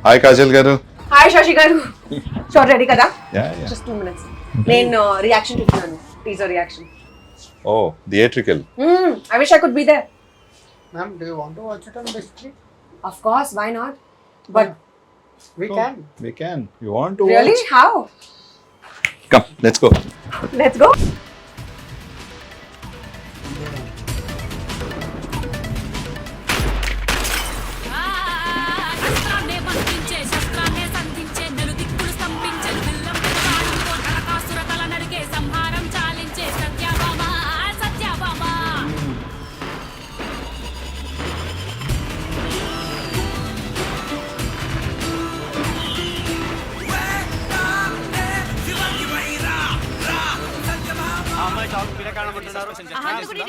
Hi Kajal గారు. Hi Shashi గారు. Short ready కదా? Just 2 minutes. నేను రియాక్షన్ ఇస్తున్నాను, teaser reaction. Oh, theatrical. I wish I could be there. Ma'am, do you want to watch it on big screen? Of course, why not? But We can. We can. You want to really, watch? how? Come, let's go. Let's go.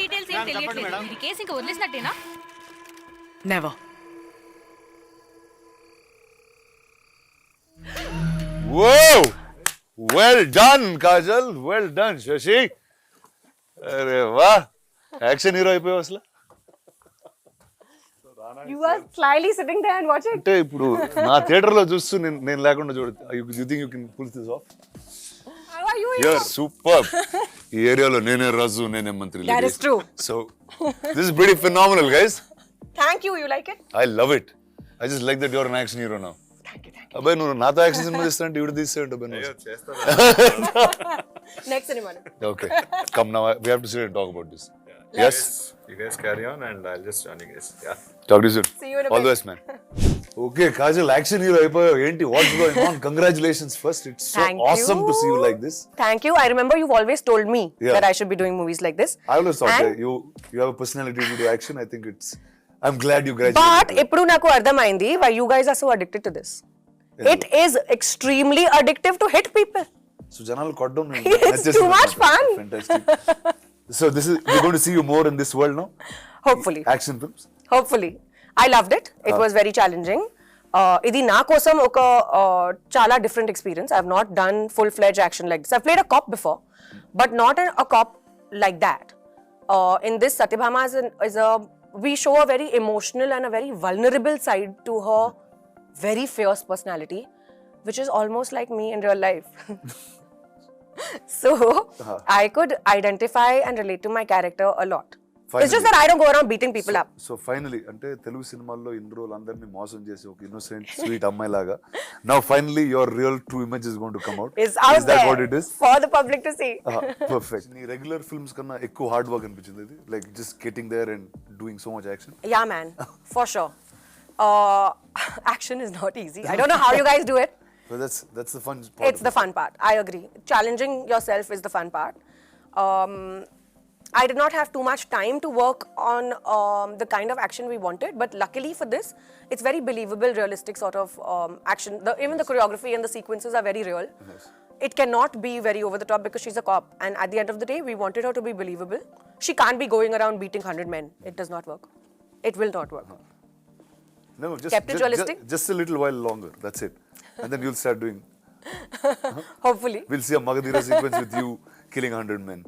Details ఏం తెలియట్లేదు. ఇది case ఇంకా వదిలేసినట్టేనా? Never. Whoa! Well done, Kajal. Well done, Shashi. అరే వా, action hero అయిపోయావు అసలు. You are slyly sitting there and watching. అంటే ఇప్పుడు నా థియేటర్ లో చూస్తూ నేను లేకుండా చూడ. You think you can pull this off? How are you? You're superb. ఈ ఏరియాలో నేనే రాజు, నేనే మంత్రి. That is true. So this is pretty phenomenal, guys. Thank you. You like it? I love it. I just like that you're an action hero now. Thank you. అబ్బాయి నువ్వు నాతో action cinema తీస్తానంటే ఇవిడ తీస్తానంటే అబ్బాయి. Next cinema. Okay, come now. We have to sit and talk about this. Yes. You guys carry on and I'll just join you guys. Yeah. Talk to you soon. See you in a All the bit. best, man. Okay, Kajal, action hero అయిపోయావు. ఏంటి? What's going on? Congratulations first. It's so Thank awesome you. to see you like this. Thank you. I remember you've always told me Yeah. that I should be doing movies like this. I always thought And- that you have a personality to do action. I think I'm glad you graduated. But ఇప్పుడు నాకు అర్థమైంది why you guys are so addicted to this. It is extremely addictive to hit people. So జనాలు కొట్టడం It's too much fun. Fantastic. So we're going to see you more in this world now. Hopefully. Action films. Hopefully. I loved it. It was very challenging. ఇది నా కోసం ఒక చాలా different experience. I have not done full fledged action like this. I played a cap before, but not a cap like that. In this, Satyabhama we show a very emotional and a very vulnerable side to her very fierce personality, which is almost like me in real life. So I could identify and relate to my character a lot. It's just that I don't go around beating people up. So finally అంటే తెలుగు సినిమాల్లో ఇన్ని రోజులు అందరినీ మోసం చేసి ఒక innocent sweet అమ్మాయి లాగా now finally your real true image is going to come out. It's out Is that there what it is? for the public to see. Perfect. నీ రెగ్యులర్ ఫిల్మ్స్ కన్నా ఎక్కువ హార్డ్ వర్క్ అనిపించింది ఇది, like just getting there and doing so much action. Yeah, man, for sure. Action is not easy. I don't know how you guys do it. So that's the fun part. It's the fun part. I agree. Challenging yourself is the fun part. I did not have too much time to work on the kind of action we wanted, but luckily for this, it's very believable, realistic sort of action. Even the choreography and the sequences are very real. Yes. It cannot be very over the top because she's a cop, and at the end of the day, we wanted her to be believable. She can't be going around beating 100 men. It does not work. It will not work. No, Kept it realistic? Just a little while longer. That's it. And then you'll start doing. Hopefully. We'll see a Magadira sequence with you killing 100 men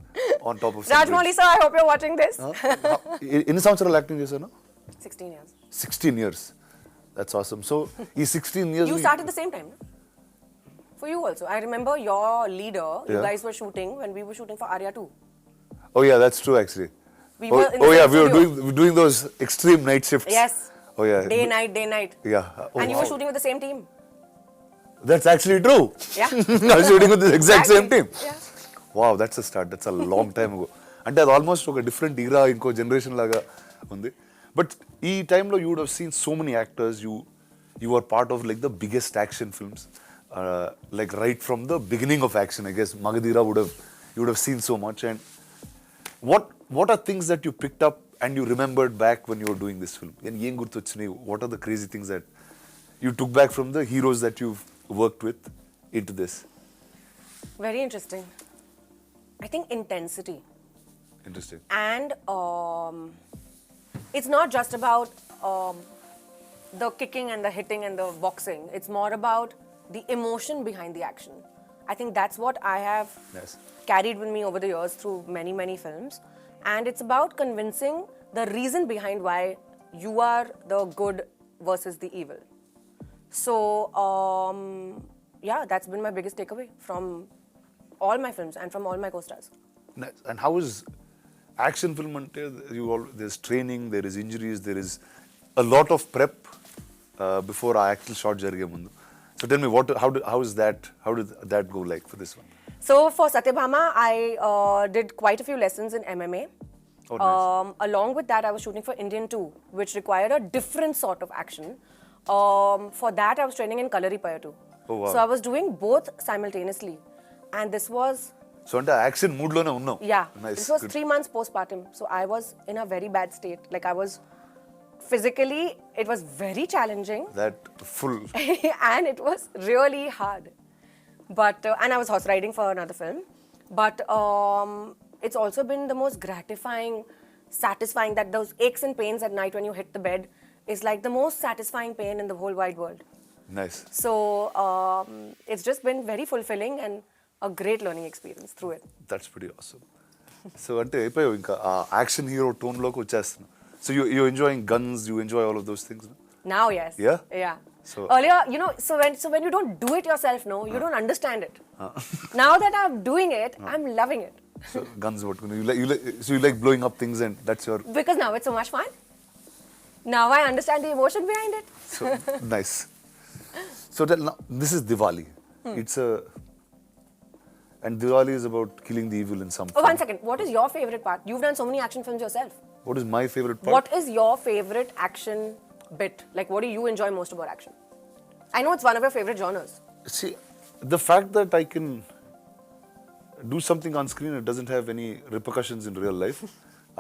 on top of. Rajmouli sir, I hope you're watching this. ఎన్ని సంవత్సరాలు acting చేశాను? 16 years. 16 years. That's awesome. So ఈ 16 years You started the same time, no? For you also. I remember your leader, you Yeah. guys were shooting when we were shooting for Arya 2. Oh yeah, that's true actually. We were in the oh yeah, same we were studio. doing those extreme night shifts. Yes. Oh yeah. Day, night. Yeah. Oh, And you were wow. shooting with the same team. That's actually true. Yeah. I was shooting with the exact same team. Yeah. Wow, that's a start. That's a long time ago. అంటే అది almost ఒక different ఈరా, ఇంకో generation లాగా ఉంది. But ఈ టైంలో you would have seen so many actors. You are part of like the biggest action films, like right from the beginning of action. I guess Magadira you would have seen so much. And what are things that you picked up and you remembered back when you were doing this film? And ఏం గుర్తొచ్చినాయి? What are the crazy things that you took back from the heroes that you've worked with into this? Very interesting. I think intensity. Interesting. And it's not just about the kicking and the hitting and the boxing. It's more about the emotion behind the action. I think that's what I have Yes. carried with me over the years through many, many films. And it's about convincing the reason behind why you are the good versus the evil. So, yeah, that's been my biggest takeaway from all my films and from all my co-stars. Nice. And how is action film ante there's training, there is injuries, there is a lot of prep before our actual shot jarige mundu. So tell me how did that go like for this one? So for Satyabhama, I did quite a few lessons in MMA. Oh, nice. Along with that, I was shooting for Indian 2, which required a different sort of action. For that, I was training in Kalaripaya too. Oh, wow. So I was doing both simultaneously. And this was, So ante action mood lone unnam. yeah, Nice. this was Good. 3 months postpartum. So I was in a very bad state. Like I was physically, it was very challenging. That full. And it was really hard. But and I was horse riding for another film. But it's also been the most gratifying, satisfying, that those aches and pains at night when you hit the bed is like the most satisfying pain in the whole wide world. Nice. So it's just been very fulfilling and a great learning experience through it. That's pretty awesome. So ante అయిపోయావు ఇంకా action hero tone లోకి వచ్చేస్తున్నా. So you enjoying guns, you enjoy all of those things, no? Now, yes. Yeah? Yeah. So- Earlier, you know, so when you don't do it yourself, no, you don't understand it. Now that I'm doing it, I'm loving it. So guns పట్టుకుని you like blowing up things and that's your Because now it's so much fun. Now I understand the emotion behind it. so nice. So now, this is Diwali. It's a and Diwali is about killing the evil in some Oh, form. one second. What is your favorite part? You've done so many action films yourself. What is my favorite part? What is your favorite action bit? Like, what do you enjoy most about action? I know it's one of your favorite genres. See, the fact that I can do something on screen, it doesn't have any repercussions in real life.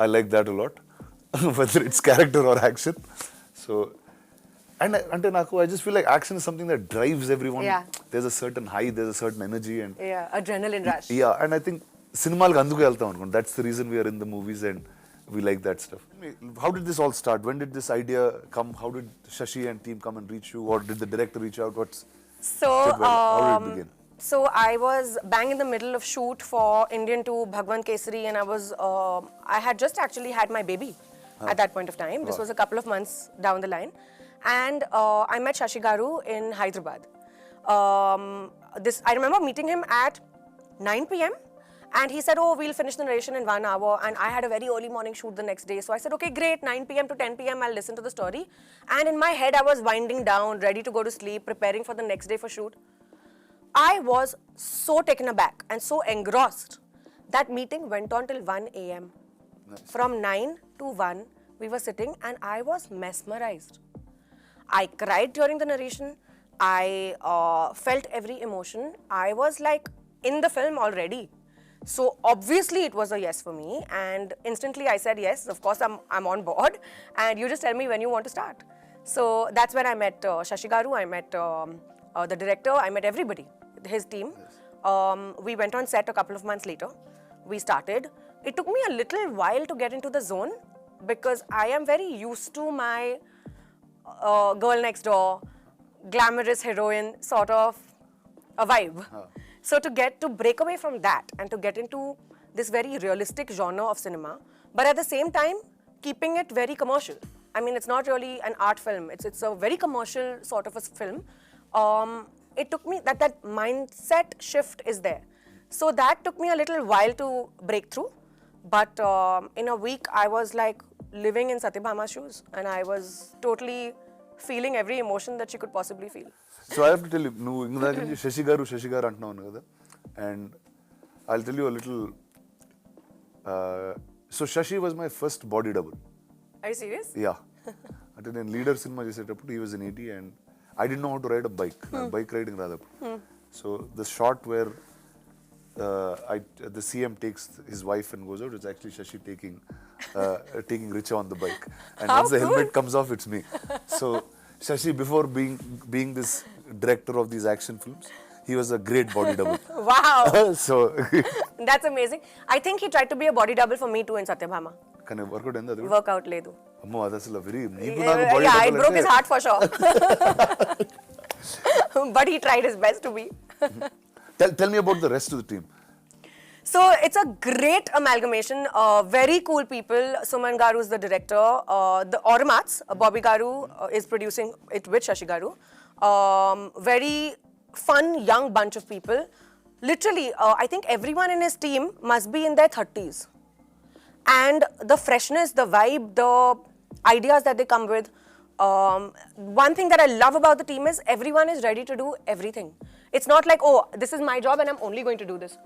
I like that a lot, whether it's character or action. So, and I just feel like action is something that drives everyone. Yeah. There's a certain high, there's a certain energy, and Yeah, adrenaline rush. yeah, and I think సినిమాలకు అందుకు వెళ్తాం అనుకోండి. That's the reason we are in the movies and we like that stuff. How did this all start? When did this idea come? How did Shashi and team come and reach you? Or did the director reach out? So, How did it begin? So I was bang in the middle of shoot for Indian 2 Bhagwan Kesari, and I had just actually had my baby at that point of time. This was a couple of months down the line. And I met Shashi Garu in Hyderabad. I remember meeting him at 9 p.m. And he said, oh, we'll finish the narration in 1 hour. And I had a very early morning shoot the next day. So I said, okay, great, 9 p.m. to 10 p.m. I'll listen to the story. And in my head, I was winding down, ready to go to sleep, preparing for the next day for shoot. I was so taken aback and so engrossed. That meeting went on till 1 a.m. Nice. From 9 to 1, we were sitting and I was mesmerized. I cried during the narration. I felt every emotion. I was like in the film already. So obviously it was a yes for me, and instantly I said yes. Of course I'm on board, and you just tell me when you want to start. So that's when I met Shashi Garu. I met the director. I met everybody, his team. We went on set a couple of months later. We started. It took me a little while to get into the zone because I am very used to my girl next door, glamorous heroine sort of a vibe. So to break away from that and to get into this very realistic genre of cinema, but at the same time keeping it very commercial. I mean, it's not really an art film. It's a very commercial sort of a film. It took me that mindset shift is there. So that took me a little while to break through. But in a week, I was like living in Satyabhama's shoes, and I was totally feeling every emotion that she could possibly feel. So I have to tell you, నువ్వు ఇందాక నుంచి శశి గారు అంటున్నావు కదా, and I'll tell you a little. So Shashi was my first body double. Are you serious? Yeah. అంటే నేను leader cinema చేసేటప్పుడు he was in 80 and I didn't know how to ride a bike. Bike riding రాదప్పుడు. So the shot where the CM takes his wife and goes out, it's actually Shashi taking Richa on the bike. And How once the cool. helmet comes off, it's me. So Shashi, before being this director of these action films, he was a great body double. Wow. So That's amazing. I think he tried to be a body double for me too in Satyabhama. కానీ work out అయింది అది Workout ledu. అమ్మో అది అసలు very నీకు నాకు body Yeah, it broke his heart for sure. But he tried his best to be. Tell me about the rest of the team. So it's a great amalgamation. Very cool people. Suman Garu is the director. The Automats, Bobby Garu is producing it with Shashi Garu. very fun, young bunch of people. Literally, I think everyone in his team must be in their 30s. And the freshness, the vibe, the ideas that they come with. One thing that I love about the team is everyone is ready to do everything. It's not like, oh, this is my job and I'm only going to do this.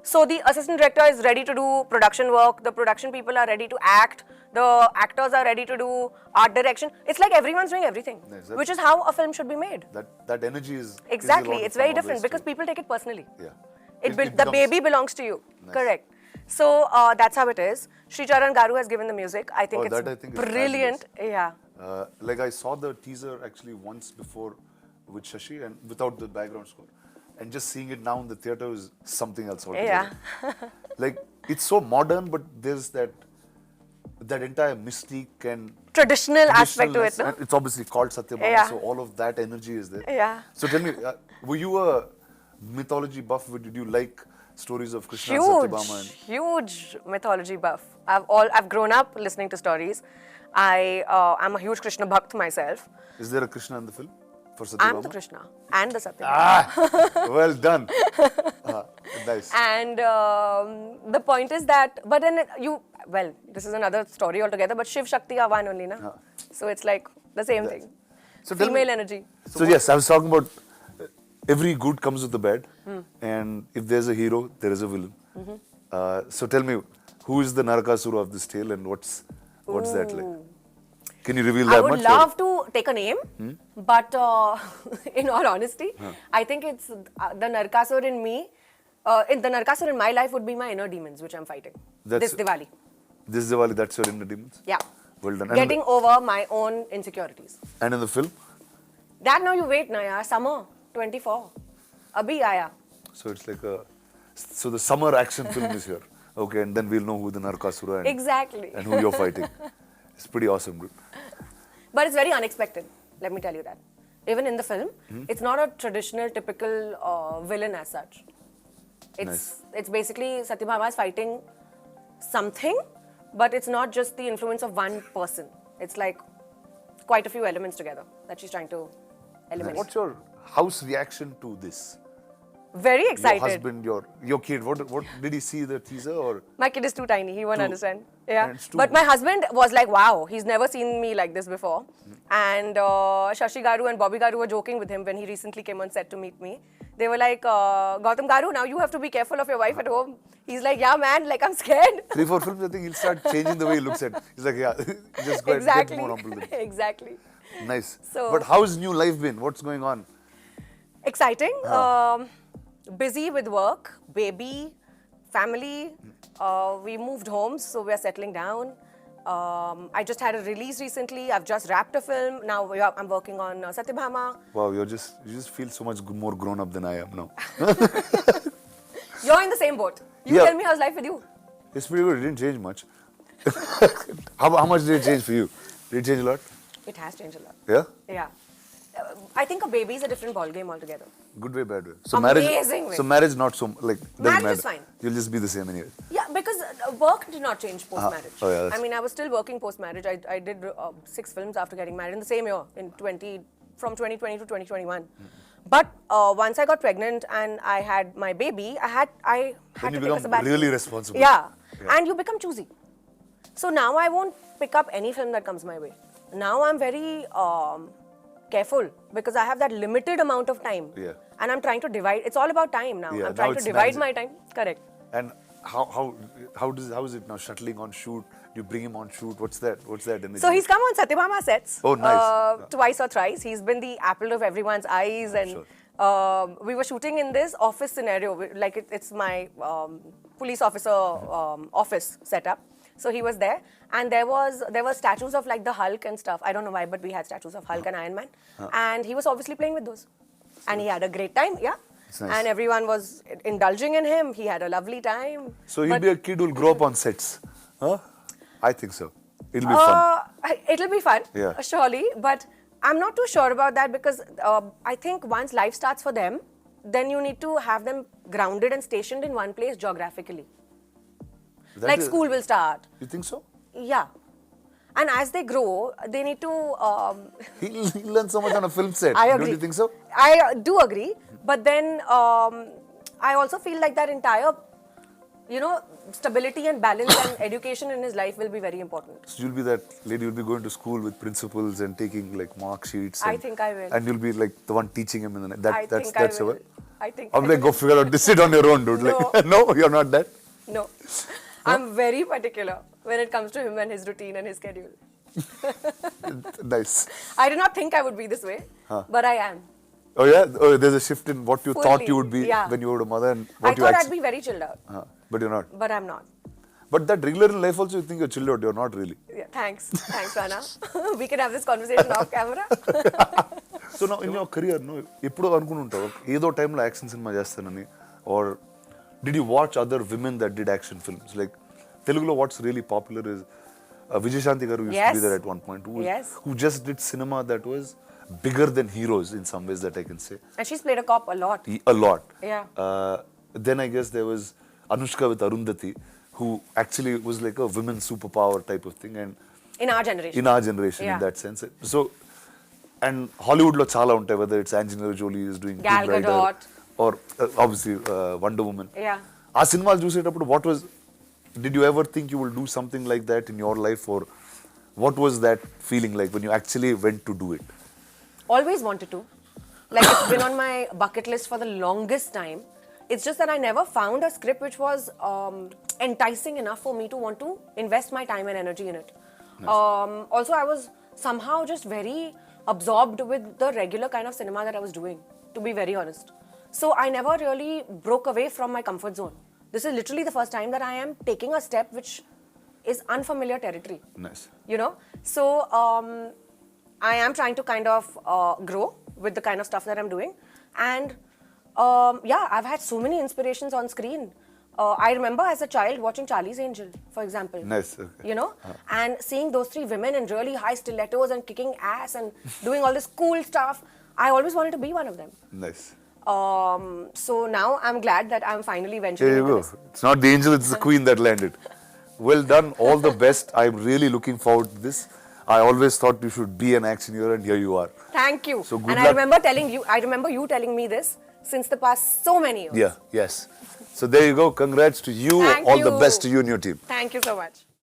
So the assistant director is ready to do production work, the production people are ready to act, the actors are ready to do art direction. It's like everyone's doing everything, Yes, which is how a film should be made. That energy is Exactly, is a lot it's of fun very different always because to- people take it personally. Yeah. The becomes- baby belongs to you. Nice. Correct. So that's how it is. Sri Charan Garu has given the music. I think Oh, it's that I think is brilliant. Yeah. Like I saw the teaser actually once before with Shashi and without the background score, and just seeing it now in the theater is something else altogether. Yeah. Like it's so modern, but there's that entire mystique and Traditional aspect to it, traditionalness, no? and it's obviously called Satyabhama, Yeah. so all of that energy is there. Yeah. So tell me, were you a mythology buff? Did you like stories of Krishna and Huge, Satyabhama? And huge mythology buff. I've grown up listening to stories. I'm a huge Krishna bhakt myself. is there a Krishna in the film for Satyabhama? I'm the Krishna and the Satyabhama. Well done. Nice. And the point is that, but then this is another story altogether, but Shiv Shakti are one only, na? So it's like the same thing. So tell me- Female energy. So yes, I was talking about every good comes with the bad, and if there's a hero, there is a villain. So tell me, who is the Narakasura of this tale, and what's that like? Can you reveal I that would much? love to take a name, but in all honesty, I think it's the Narakasur in me. The Narakasur in my life would be my inner demons, which I'm fighting That's- this Diwali. This Diwali, that's your inner demons. Yeah. Well done. Getting over my own insecurities. And in the film, That now you wait, na yaar. Summer 24. Abhi aaya. so it's like so the summer action film is here. Okay, and then we'll know who the Narakasura Exactly. and who you're fighting. It's pretty awesome, dude. But it's very unexpected, let me tell you that. Even in the film, it's not a traditional, typical villain as such. It's basically Satyabhama is fighting something, but it's not just the influence of one person. It's like quite a few elements together that she's trying to eliminate. What's your house reaction to this? Very excited. Your husband, your kid. What did he see the teaser or? My kid is too tiny. He won't Too- understand. Yeah. and it's too- But my husband was like, wow, he's never seen me like this before. And Shashi Garu and Bobby Garu were joking with him when he recently came on set to meet me. They were like, Gautam Garu, now you have to be careful of your wife at home. He's like, yeah, man, like I'm scared. 3-4 films, I think he'll start changing the way he looks at it. He's like, yeah, just go ahead, Exactly. get more humble than me. Exactly. Nice. So- But how's new life been? What's going on? Exciting. Busy with work, baby, family. We moved homes, so we're settling down. I just had a release recently. I've just wrapped a film. Now I'm working on Satyabhama. Wow, you just feel so much more grown up than I am now. You're in the same boat. You Yeah. tell me how's life with you. It's pretty good. It didn't change much. how much did it change for you? Did it change a lot? It has changed a lot. Yeah? Yeah. I think a baby is a different ballgame altogether. Good way, bad way. So Amazing way. So marriage not so like doesn't Marriage matter. is fine. You'll just be the same anyway. Yeah, because work did not change post-marriage. Oh, yeah, that's- I mean, I was still working post-marriage. I did 6 films after getting married in the same year, from 2020 to 2021. But once I got pregnant and I had my baby, I had Then to you take a become sabbatical. really responsible. Yeah. And you become choosy. So now I won't pick up any film that comes my way. Now I'm very careful because I have that limited amount of time. Yeah. And I'm trying to divide. It's all about time now. Yeah, I'm now trying to it's divide managing. my time. Correct. And how is it now shuttling on shoot? You bring him on shoot. What's that energy? So he's come on Satyabhama sets. Oh, nice. Twice or thrice. He's been the apple of everyone's eyes, and Sure. we were shooting in this office scenario. Like it's my police officer office setup. So he was there, and there were statues of like the Hulk and stuff. I don't know why, but we had statues of Hulk and Iron Man, and he was obviously playing with those, and he had a great time. Yeah. It's nice. And everyone was indulging in him. He had a lovely time. So he'll But- be a kid who'll grow up on sets. Huh? I think so. It'll be fun. It'll be fun, Yeah. surely. But I'm not too sure about that because I think once life starts for them, then you need to have them grounded and stationed in one place geographically. That Like is- school will start. You think so? Yeah. And as they grow, they need to. He'll learn so much on a film set. I agree. Don't you think so? I do agree, but then I also feel like that entire, stability and balance and education in his life will be very important. So you'll be that lady who'll be going to school with principals and taking like mark sheets. I and- think I will. And you'll be like the one teaching him in the night. That's I will. your. I think. I'm I like, go will. figure out this. Sit on your own, dude. Like, no, you're not that. No, I'm very particular when it comes to him and his routine and his schedule. Nice. I did not think I would be this way, but I am. Oh yeah. Oh, there's a shift in what you thought Fully, you would be yeah. when you were a mother and I what you thought actually. I'd be very chilled out, But you're not. but I'm not. But that regular in life also you think you're chilled out. You're not really. Yeah, thanks, Rana. We can have this conversation off camera. So now in your career, no, ఎప్పుడో అనుకుని ఉంటావు ఏదో టైంలో action cinema చేస్తానని or did you watch other women that did action films like Telugulo what's really popular is Vijayashanti garu used to be Yes. there at one point Yes. who just did cinema that was bigger than heroes in some ways that I can say And she's played a cop a lot. a lot. Yeah. Then I guess there was Anushka with Arundhati who actually was like a women's superpower type of thing and In our generation. in our generation in Yeah. that sense. So, and Hollywood lo chala untai whether it's Angelina Jolie is doing Gal Tomb Raider Gadot. or obviously Wonder Woman. Yeah. ఆ సినిమాలు చూసేటప్పుడు what was did you ever think you will do something like that in your life or what was that feeling like when you actually went to do it? Always wanted to. Like it's been on my bucket list for the longest time. It's just that I never found a script which was enticing enough for me to want to invest my time and energy in it. Also, I was somehow just very absorbed with the regular kind of cinema that I was doing, to be very honest. So I never really broke away from my comfort zone. This is literally the first time that I am taking a step which is unfamiliar territory. Nice. So I am trying to kind of grow with the kind of stuff that I'm doing, and I've had so many inspirations on screen. I remember as a child watching Charlie's Angel, for example. Nice. Okay. And seeing those three women in really high stilettos and kicking ass and doing all this cool stuff. I always wanted to be one of them. Nice. So now I'm glad that I'm finally venturing There you into go. this. It's not the angel, it's the queen that landed. Well done. All the best. I'm really looking forward to this. I always thought you should be an action hero and here you are. Thank you. So good and luck. I remember you telling me this since the past so many years. Yeah, yes. So there you go. Congrats to you. Thank All the you. best to you and your team. Thank you so much.